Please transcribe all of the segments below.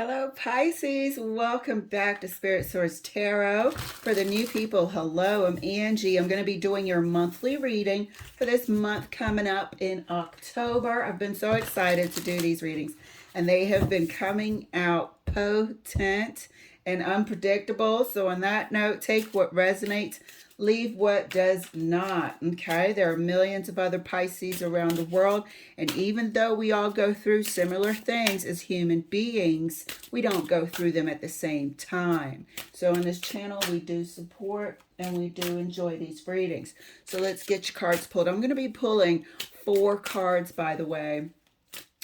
Hello, Pisces. Welcome back to Spirit Source Tarot. For the new people, hello, I'm Angie. I'm going to be doing your monthly reading for this month coming up in October. I've been so excited to do these readings, and they have been coming out potent and unpredictable. So on that note, take what resonates, leave what does not. Okay, there are millions of other Pisces around the world, and even though we all go through similar things as human beings, we don't go through them at the same time. So on this channel, we do support and we do enjoy these readings. So let's get your cards pulled. I'm going to be pulling 4 cards, by the way,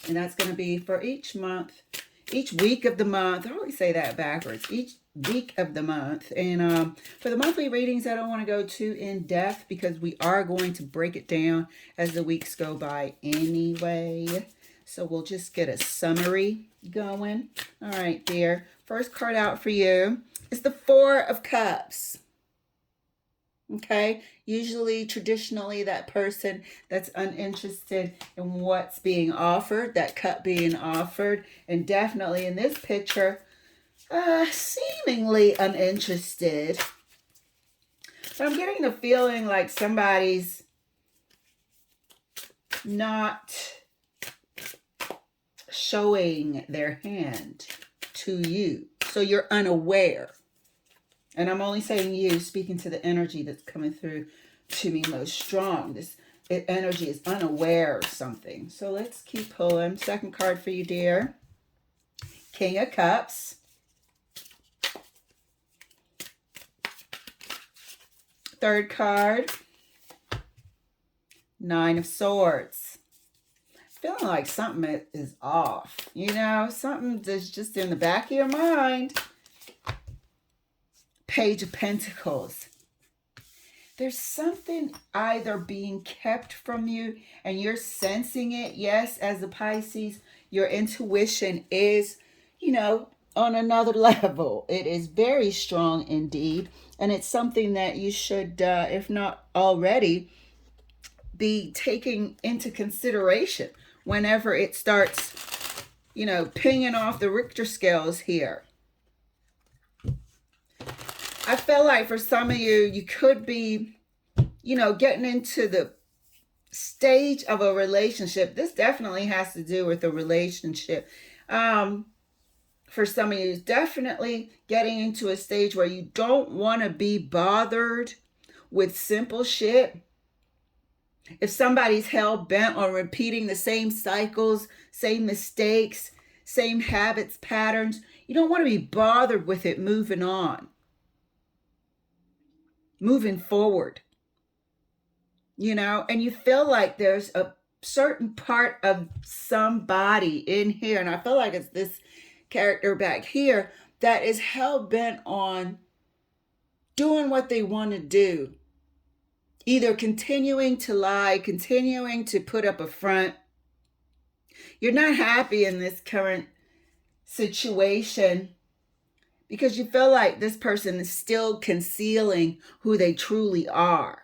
and that's going to be for each month, each week of the month. I always say that backwards. Each week of the month. And for the monthly readings, I don't want to go too in depth because we are going to break it down as the weeks go by anyway. So we'll just get a summary going. All right, dear. First card out for you is the 4 of Cups. Okay, usually, traditionally, that person that's uninterested in what's being offered, that cup being offered, and definitely in this picture, seemingly uninterested. But I'm getting the feeling like somebody's not showing their hand to you. So you're unaware. And I'm only saying you, speaking to the energy that's coming through to me most strong. This energy is unaware of something. So let's keep pulling. Second card for you, dear. King of Cups. Third card. 9 of Swords. Feeling like something is off. You know, something that's just in the back of your mind. Page of Pentacles. There's something either being kept from you and you're sensing it. Yes, as a Pisces, your intuition is, on another level. It is very strong indeed. And it's something that you should, if not already, be taking into consideration whenever it starts, pinging off the Richter scales here. I feel like for some of you, you could be, getting into the stage of a relationship. This definitely has to do with a relationship. For some of you, it's definitely getting into a stage where you don't want to be bothered with simple shit. If somebody's hell-bent on repeating the same cycles, same mistakes, same habits, patterns, you don't want to be bothered with it moving on. Moving forward, and you feel like there's a certain part of somebody in here, and I feel like it's this character back here that is hell-bent on doing what they want to do, either continuing to lie, continuing to put up a front. You're not happy in this current situation because you feel like this person is still concealing who they truly are.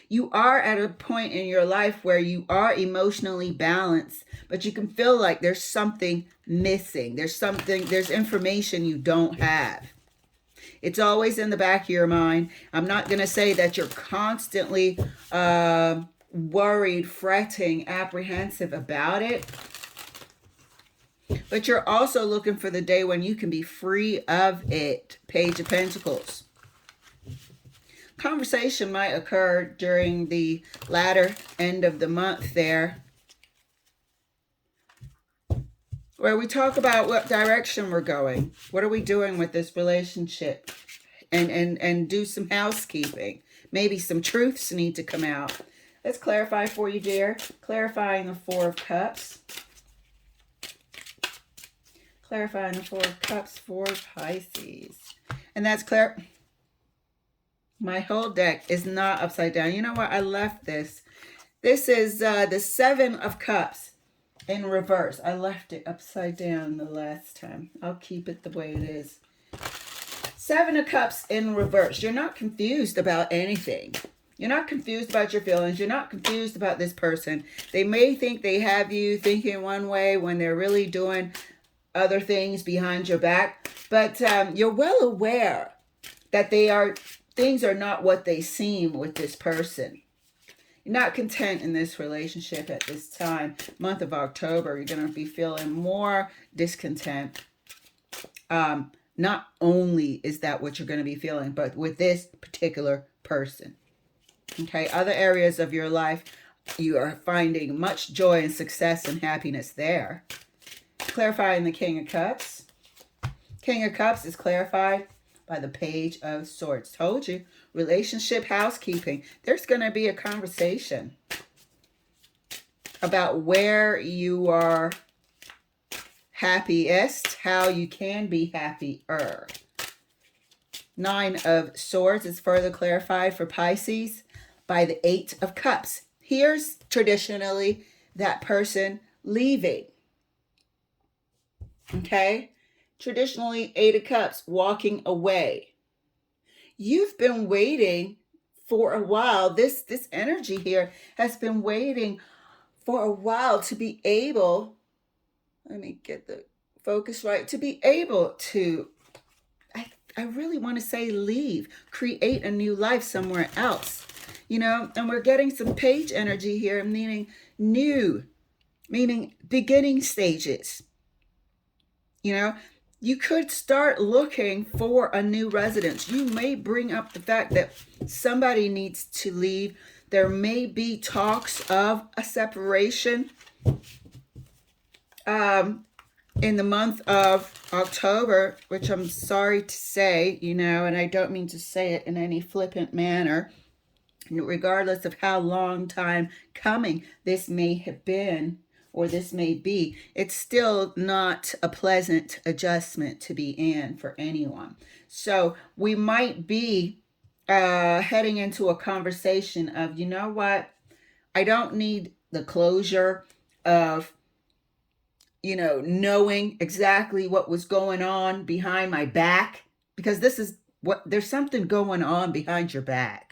You are at a point in your life where you are emotionally balanced, but you can feel like there's something missing. There's information you don't have. It's always in the back of your mind. I'm not going to say that you're constantly worried, fretting, apprehensive about it. But you're also looking for the day when you can be free of it. Page of Pentacles. Conversation might occur during the latter end of the month there, where we talk about what direction we're going. What are we doing with this relationship? And do some housekeeping. Maybe some truths need to come out. Let's clarify for you, dear. Clarifying the 4 of Cups. Clarifying the 4 of Cups for Pisces. And that's clear. My whole deck is not upside down. You know what? I left this. This is the 7 of Cups in reverse. I left it upside down the last time. I'll keep it the way it is. 7 of Cups in reverse. You're not confused about anything. You're not confused about your feelings. You're not confused about this person. They may think they have you thinking one way when they're really doing other things behind your back, but you're well aware that things are not what they seem with this person. You're not content in this relationship at this time. Month of October, you're going to be feeling more discontent. Not only is that what you're going to be feeling, but with this particular person. Okay, other areas of your life, you are finding much joy and success and happiness there. Clarifying the King of Cups. King of Cups is clarified by the Page of Swords. Told you, relationship housekeeping. There's going to be a conversation about where you are happiest, how you can be happier. Nine of Swords is further clarified for Pisces by the Eight of Cups. Here's traditionally that person leaving. Okay? Traditionally, Eight of Cups, walking away. You've been waiting for a while. This energy here has been waiting for a while to be able, let me get the focus right, to be able to, I really want to say leave, create a new life somewhere else. You know, and we're getting some page energy here, meaning new, meaning beginning stages. You know, you could start looking for a new residence. You may bring up the fact that somebody needs to leave. There may be talks of a separation in the month of October, which I'm sorry to say, you know, and I don't mean to say it in any flippant manner. Regardless of how long time coming this may have been or this may be, it's still not a pleasant adjustment to be in for anyone. So we might be heading into a conversation of, you know what, I don't need the closure of, you know, knowing exactly what was going on behind my back, because this is what, there's something going on behind your back.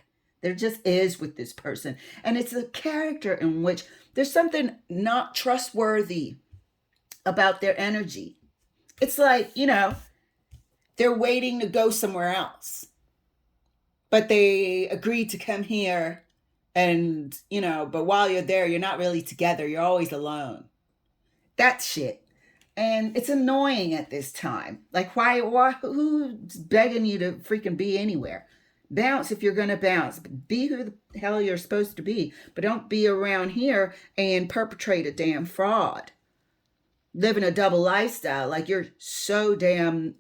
There just is with this person. And it's a character in which there's something not trustworthy about their energy. It's like, you know, they're waiting to go somewhere else, but they agreed to come here and, you know, but while you're there, you're not really together. You're always alone. That shit. And it's annoying at this time. Like, why, who's begging you to freaking be anywhere? Bounce if you're going to bounce. Be who the hell you're supposed to be. But don't be around here and perpetrate a damn fraud. Living a double lifestyle like you're so damn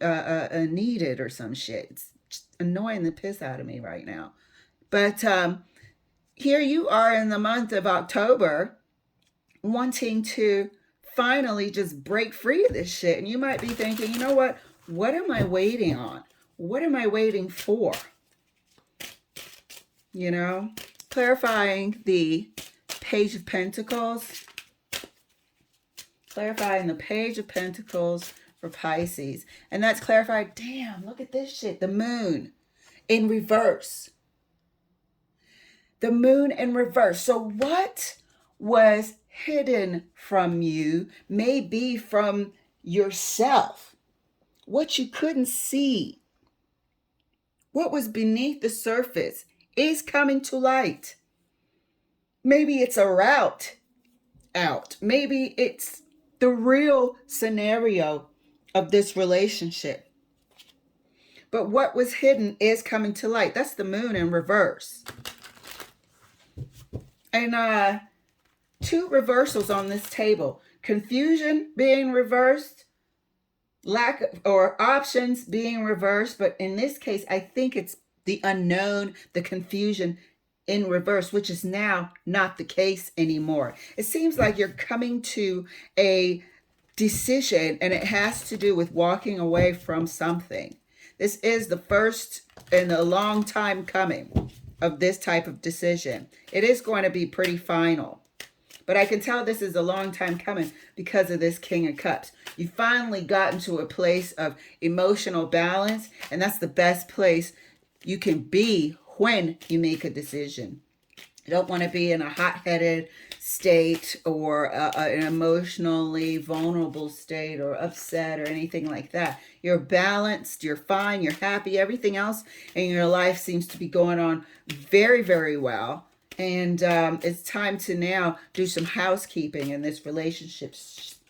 needed or some shit. It's just annoying the piss out of me right now. But here you are in the month of October wanting to finally just break free of this shit. And you might be thinking, you know what? What am I waiting on? What am I waiting for? You know, clarifying the Page of Pentacles. Clarifying the Page of Pentacles for Pisces. And that's clarified. Damn, look at this shit. The moon in reverse. The moon in reverse. So what was hidden from you may be from yourself. What you couldn't see. What was beneath the surface is coming to light. Maybe it's a route out. Maybe it's the real scenario of this relationship. But what was hidden is coming to light. That's the moon in reverse. And two reversals on this table. Confusion being reversed. Lack of, or options being reversed. But in this case, I think it's the unknown, the confusion in reverse, which is now not the case anymore. It seems like you're coming to a decision, and it has to do with walking away from something. This is the first in a long time coming of this type of decision. It is going to be pretty final. But I can tell this is a long time coming because of this King of Cups. You finally gotten to a place of emotional balance, and that's the best place you can be when you make a decision. You don't want to be in a hot-headed state or an emotionally vulnerable state or upset or anything like that. You're balanced, you're fine, you're happy, everything else in your life seems to be going on very, very well. And it's time to now do some housekeeping in this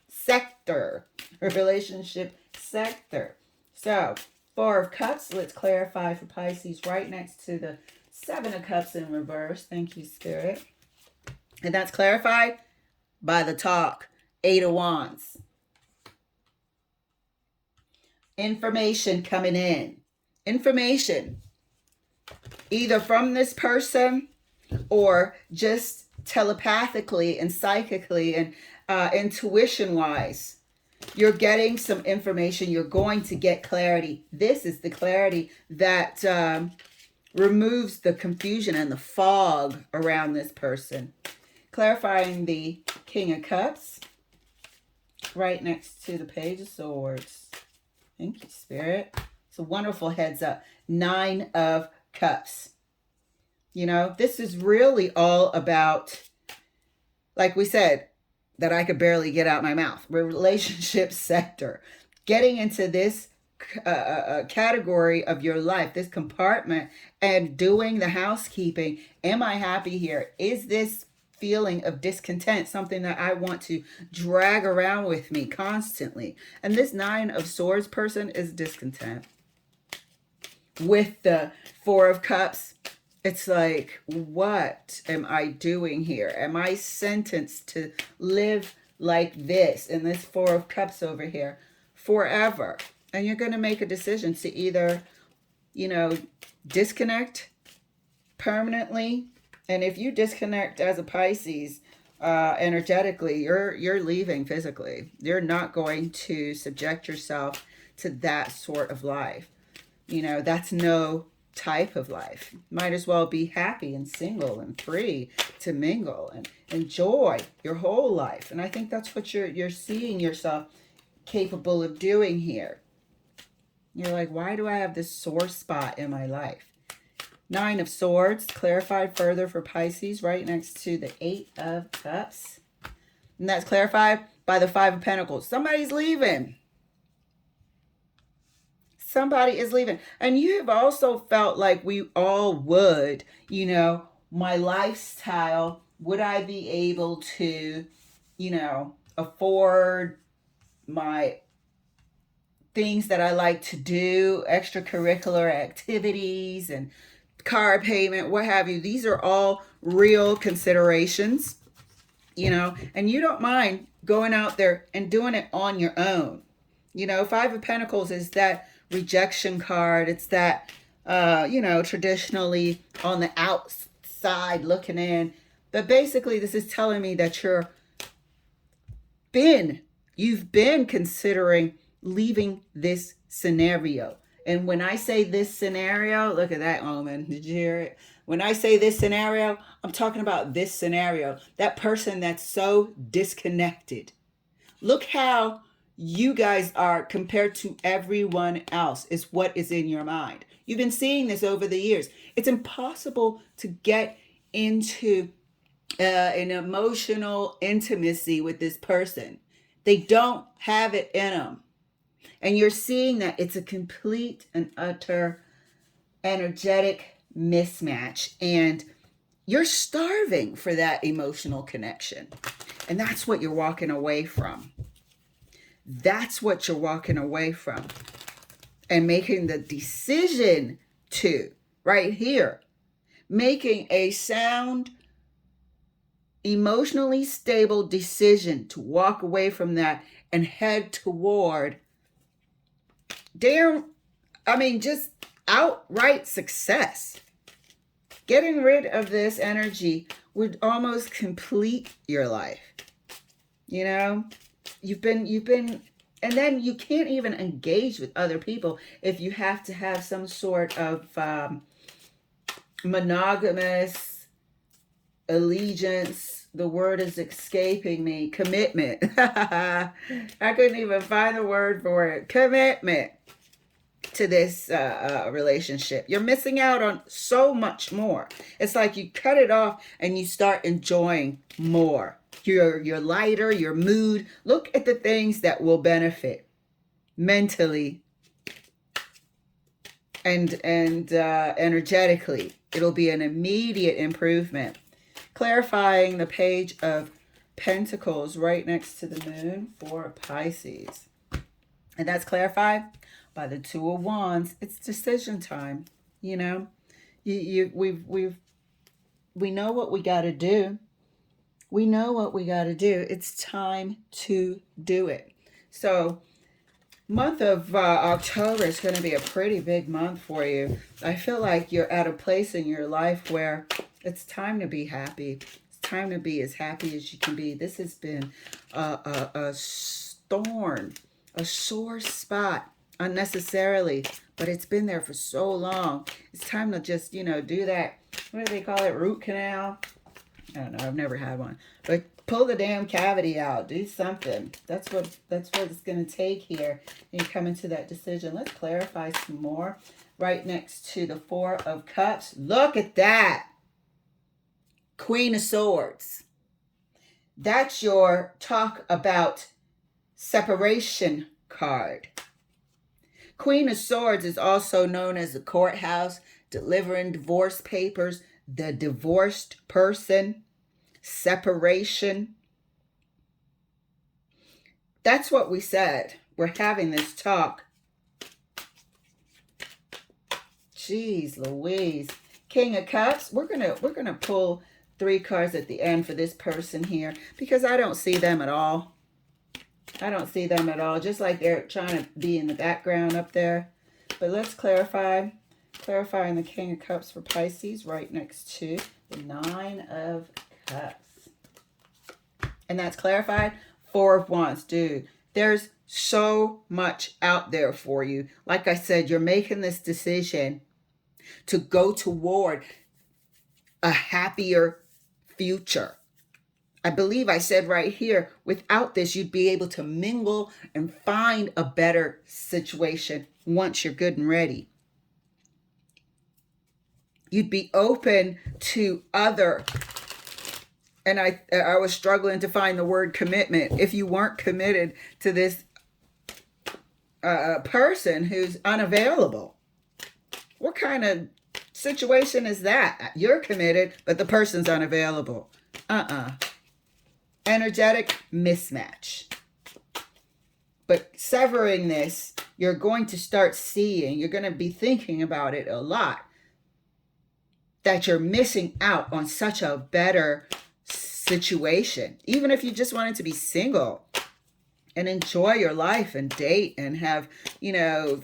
sector, relationship sector. So, Four of Cups, let's clarify for Pisces right next to the Seven of Cups in reverse. Thank you, Spirit. And that's clarified by the talk. Eight of Wands. Information coming in. Information. Either from this person or just telepathically and psychically and intuition-wise. You're getting some information. You're going to get clarity. This is the clarity that removes the confusion and the fog around this person. Clarifying the King of Cups right next to the Page of Swords. Thank you, Spirit. It's a wonderful heads up. Nine of Cups. You know, this is really all about, like we said, that I could barely get out my mouth. Relationship sector. Getting into this category of your life, this compartment, and doing the housekeeping. Am I happy here? Is this feeling of discontent something that I want to drag around with me constantly? And this Nine of Swords person is discontent. With the Four of Cups, it's like, what am I doing here? Am I sentenced to live like this in this Four of Cups over here forever? And you're going to make a decision to either, you know, disconnect permanently. And if you disconnect as a Pisces, energetically, you're leaving physically. You're not going to subject yourself to that sort of life. You know, that's no type of life. Might as well be happy and single and free to mingle and enjoy your whole life. And I think that's what you're seeing yourself capable of doing here. You're like, why do I have this sore spot in my life? Nine of Swords, clarified further for Pisces, right next to the Eight of Cups. And that's clarified by the Five of Pentacles. Somebody's leaving. Somebody is leaving. And you have also felt like we all would, you know, my lifestyle, would I be able to, you know, afford my things that I like to do, extracurricular activities and car payment, what have you. These are all real considerations, you know, and you don't mind going out there and doing it on your own. You know, Five of Pentacles is that rejection card. It's that, you know, traditionally on the outside looking in. But basically, this is telling me that you've been considering leaving this scenario. And when I say this scenario, look at that, Omen. Did you hear it? When I say this scenario, I'm talking about this scenario. That person that's so disconnected. Look how you guys are compared to everyone else is what is in your mind. You've been seeing this over the years. It's impossible to get into an emotional intimacy with this person. They don't have it in them. And you're seeing that it's a complete and utter energetic mismatch. And you're starving for that emotional connection. And that's what you're walking away from. That's what you're walking away from. And making the decision to, right here, making a sound, emotionally stable decision to walk away from that and head toward just outright success. Getting rid of this energy would almost complete your life. You know, you've been, and then you can't even engage with other people if you have to have some sort of monogamous allegiance. The word is escaping me. Commitment. I couldn't even find the word for it. Commitment. to this relationship. You're missing out on so much more. It's like you cut it off and you start enjoying more. You're lighter, your mood. Look at the things that will benefit mentally and energetically. It'll be an immediate improvement. Clarifying the Page of Pentacles right next to the moon for Pisces. And that's clarified by the Two of Wands. It's decision time. You know, we know what we got to do. We know what we got to do. It's time to do it. So month of October is going to be a pretty big month for you. I feel like you're at a place in your life where it's time to be happy. It's time to be as happy as you can be. This has been a thorn, a sore spot unnecessarily, but it's been there for so long. It's time to just, do that. What do they call it? Root canal? I don't know. I've never had one. But pull the damn cavity out. Do something. That's what it's going to take here. And you come into that decision. Let's clarify some more. Right next to the Four of Cups. Look at that. Queen of Swords. That's your talk about separation card. Queen of Swords is also known as the courthouse, delivering divorce papers, the divorced person, separation. That's what we said. We're having this talk. Jeez Louise. King of Cups. We're gonna pull 3 cards at the end for this person here because I don't see them at all. I don't see them at all. Just like they're trying to be in the background up there. But let's clarify. Clarifying the King of Cups for Pisces right next to the Nine of Cups. And that's clarified. Four of Wands. Dude, there's so much out there for you. Like I said, you're making this decision to go toward a happier future. I believe I said right here, without this, you'd be able to mingle and find a better situation once you're good and ready. You'd be open to other, and I was struggling to find the word commitment. If you weren't committed to this person who's unavailable, what kind of situation is that? You're committed, but the person's unavailable. Energetic mismatch. But severing this, you're going to start seeing, you're going to be thinking about it a lot, that you're missing out on such a better situation. Even if you just wanted to be single and enjoy your life and date and have,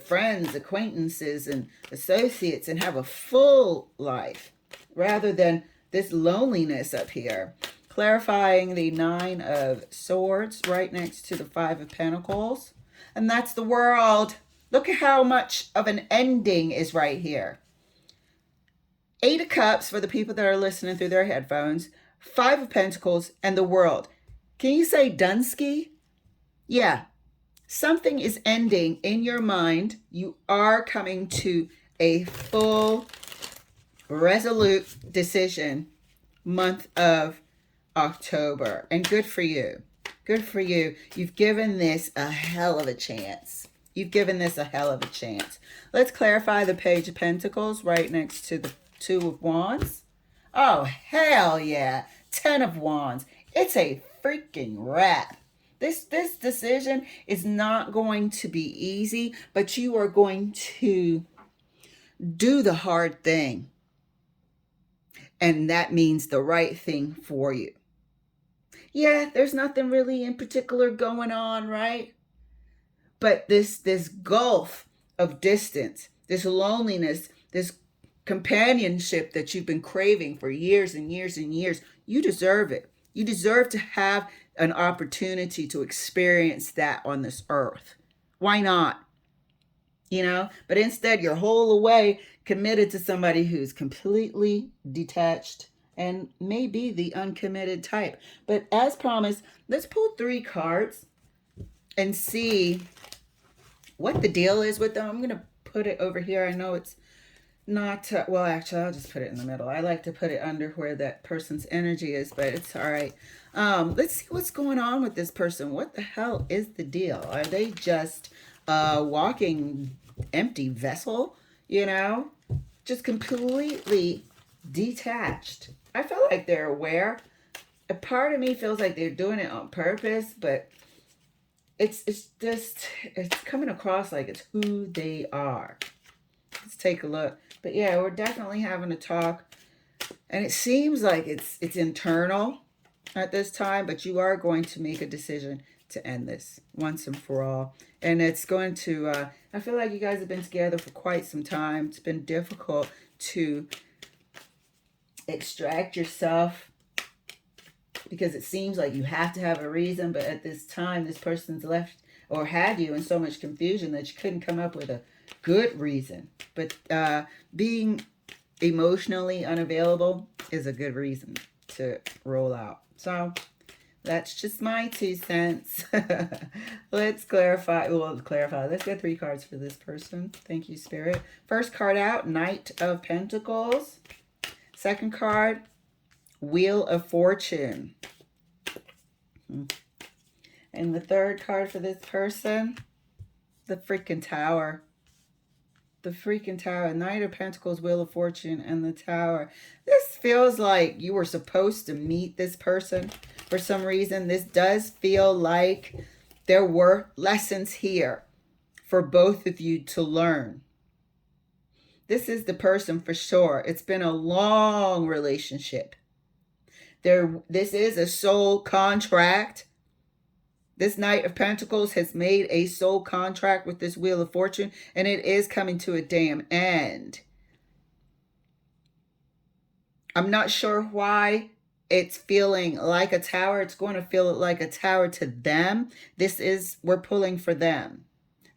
friends, acquaintances, and associates and have a full life rather than this loneliness up here. Clarifying the Nine of Swords right next to the Five of Pentacles. And that's the World. Look at how much of an ending is right here. 8 of Cups for the people that are listening through their headphones. 5 of Pentacles and the World. Can you say Dunsky? Yeah. Something is ending in your mind. You are coming to a full, resolute decision month of October. And good for you. Good for you. You've given this a hell of a chance. You've given this a hell of a chance. Let's clarify the Page of Pentacles right next to the Two of Wands. Oh, hell yeah. 10 of Wands. It's a freaking wrap. This decision is not going to be easy, but you are going to do the hard thing. And that means the right thing for you. Yeah, there's nothing really in particular going on, right? But this gulf of distance, this loneliness, this companionship that you've been craving for years and years and years, you deserve it. You deserve to have an opportunity to experience that on this earth. Why not? But instead you're whole away, committed to somebody who's completely detached and maybe the uncommitted type. But as promised, let's pull 3 cards and see what the deal is with them. I'm going to put it over here. I know it's not, well, actually, I'll just put it in the middle. I like to put it under where that person's energy is, but it's all right. Let's see what's going on with this person. What the hell is the deal? Are they just a walking empty vessel, you know? Just completely detached. I feel like they're aware. A part of me feels like they're doing it on purpose, but it's just, it's coming across like it's who they are. Let's take a look. But yeah, we're definitely having a talk, and it seems like it's internal at this time, but you are going to make a decision to end this once and for all. And it's going to, I feel like you guys have been together for quite some time. It's been difficult to extract yourself because it seems like you have to have a reason, but at this time, this person's left or had you in so much confusion that you couldn't come up with a good reason. But being emotionally unavailable is a good reason to roll out. So that's just my 2 cents. Let's clarify. Well, clarify. Let's get 3 cards for this person. Thank you, Spirit. First card out, Knight of Pentacles. Second card, Wheel of Fortune. And the third card for this person, the freaking Tower. The freaking Tower. Knight of Pentacles, Wheel of Fortune, and the Tower. This feels like you were supposed to meet this person for some reason. This does feel like there were lessons here for both of you to learn. This is the person for sure. It's been a long relationship. This is a soul contract. This Knight of Pentacles has made a soul contract with this Wheel of Fortune, and it is coming to a damn end. I'm not sure why it's feeling like a tower. It's going to feel like a tower to them. We're pulling for them.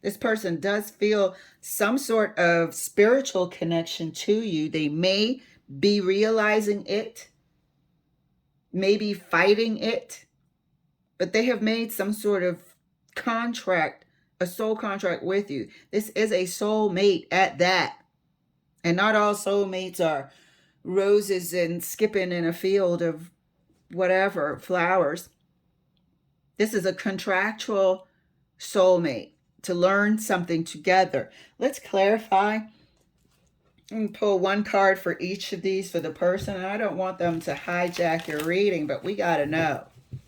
This person does feel some sort of spiritual connection to you. They may be realizing it, maybe fighting it, but they have made some sort of contract, a soul contract with you. This is a soulmate at that. And not all soulmates are roses and skipping in a field of whatever, flowers. This is a contractual soulmate to learn something together. Let's clarify and pull 1 card for each of these for the person. I don't want them to hijack your reading, but we got to know.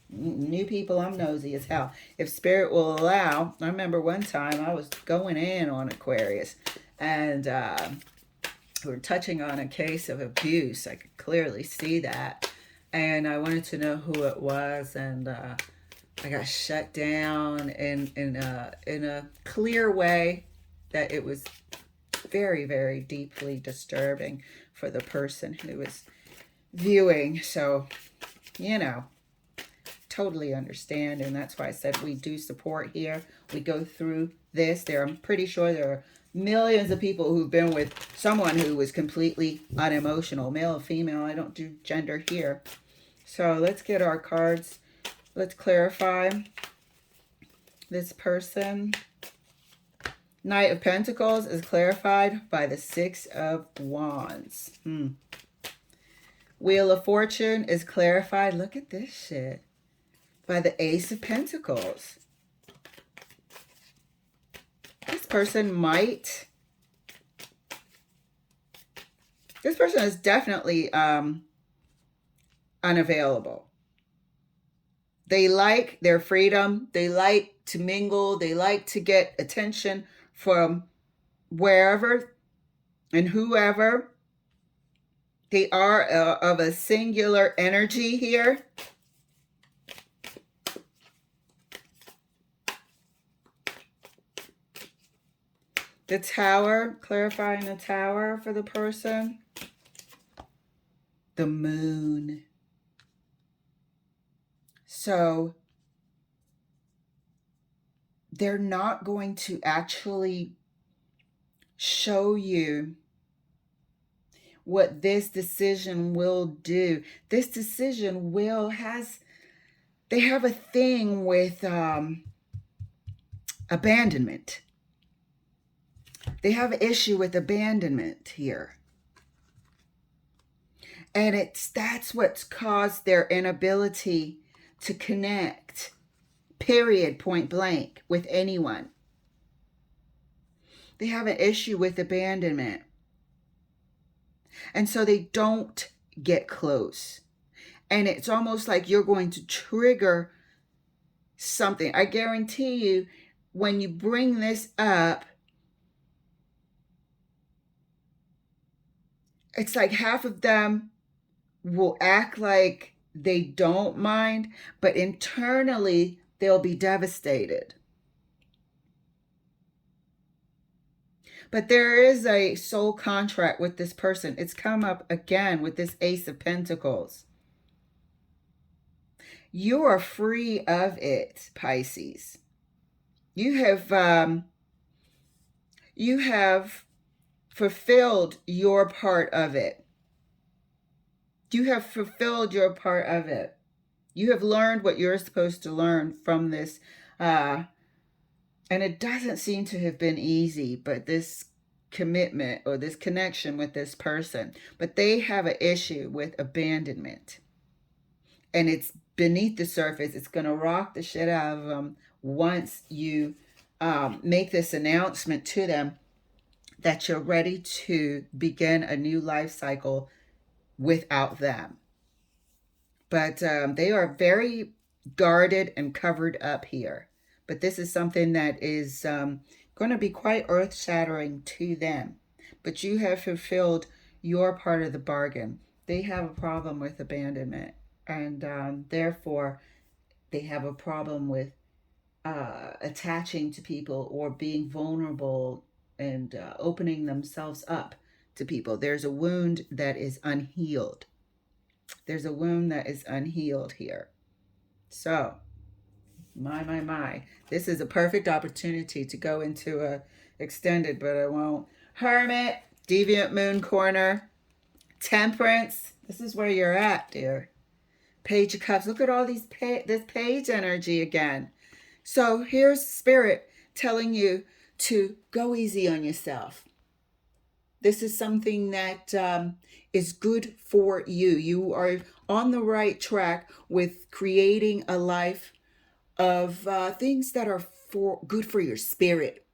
New people, I'm nosy as hell. If Spirit will allow, I remember one time I was going in on Aquarius, and we were touching on a case of abuse. I could clearly see that, and I wanted to know who it was, and I got shut down in a clear way that it was very, very deeply disturbing for the person who was viewing. So, you know, totally understand, and that's why I said we do support here. We go through this. I'm pretty sure there are millions of people who've been with someone who was completely unemotional, male or female. I don't do gender here. So let's get our cards. Let's clarify this person. Knight of Pentacles is clarified by the 6 of Wands. Wheel of Fortune is clarified, look at this shit, by the Ace of Pentacles. This person is definitely unavailable. They like their freedom. They like to mingle. They like to get attention from wherever and whoever. They are of a singular energy here. The Tower, clarifying the Tower for the person. The Moon. So they're not going to actually show you what this decision will do. This decision they have a thing with abandonment. They have an issue with abandonment here. And that's what's caused their inability to connect, period, point blank, with anyone. They have an issue with abandonment. And so they don't get close. And it's almost like you're going to trigger something. I guarantee you, when you bring this up, it's like half of them will act like they don't mind, but internally they'll be devastated. But there is a soul contract with this person. It's come up again with this Ace of Pentacles. You are free of it, Pisces. You have fulfilled your part of it. You have fulfilled your part of it. You have learned what you're supposed to learn from this. And it doesn't seem to have been easy, but this commitment or this connection with this person. But they have an issue with abandonment. And it's beneath the surface. It's going to rock the shit out of them once you make this announcement to them that you're ready to begin a new life cycle without them. But they are very guarded and covered up here. But this is something that is going to be quite earth-shattering to them. But you have fulfilled your part of the bargain. They have a problem with abandonment. And therefore, they have a problem with attaching to people or being vulnerable and opening themselves up to people. There's a wound that is unhealed. There's a wound that is unhealed here. So, my. This is a perfect opportunity to go into a extended, but I won't. Hermit, Deviant Moon Corner, Temperance. This is where you're at, dear. Page of Cups. Look at all these this page energy again. So here's Spirit telling you to go easy on yourself. This is something that is good for you. You are on the right track with creating a life of things that are good for your spirit.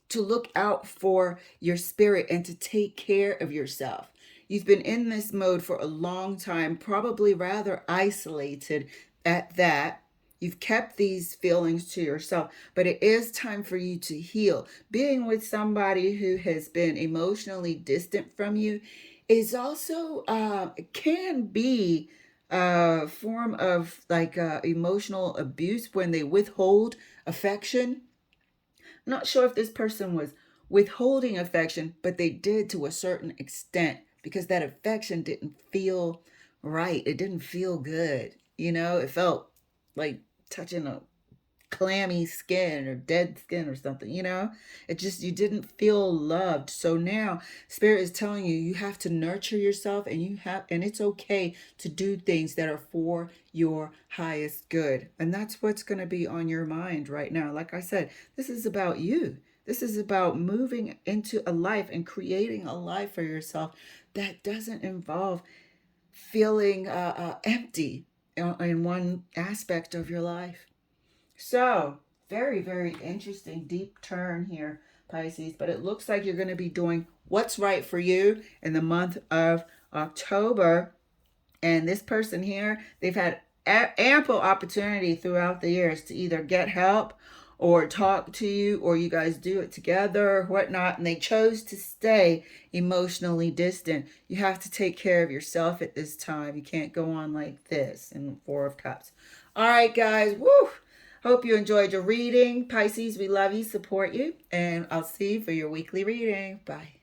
To look out for your spirit and to take care of yourself. You've been in this mode for a long time, probably rather isolated at that. You've kept these feelings to yourself, but it is time for you to heal. Being with somebody who has been emotionally distant from you is also, can be a form of like emotional abuse when they withhold affection. I'm not sure if this person was withholding affection, but they did to a certain extent because that affection didn't feel right. It didn't feel good. You know, it felt like touching a clammy skin or dead skin or something, you know. It just, you didn't feel loved. So now Spirit is telling you, you have to nurture yourself, and it's okay to do things that are for your highest good. And that's what's going to be on your mind right now. Like I said, this is about you. This is about moving into a life and creating a life for yourself that doesn't involve feeling empty in one aspect of your life. So, very, very interesting, deep turn here, Pisces. But it looks like you're going to be doing what's right for you in the month of October. And this person here, they've had ample opportunity throughout the years to either get help or talk to you, or you guys do it together or whatnot, and they chose to stay emotionally distant. You have to take care of yourself at this time. You can't go on like this in Four of Cups. All right, guys. Woo! Hope you enjoyed your reading. Pisces, we love you, support you, and I'll see you for your weekly reading. Bye.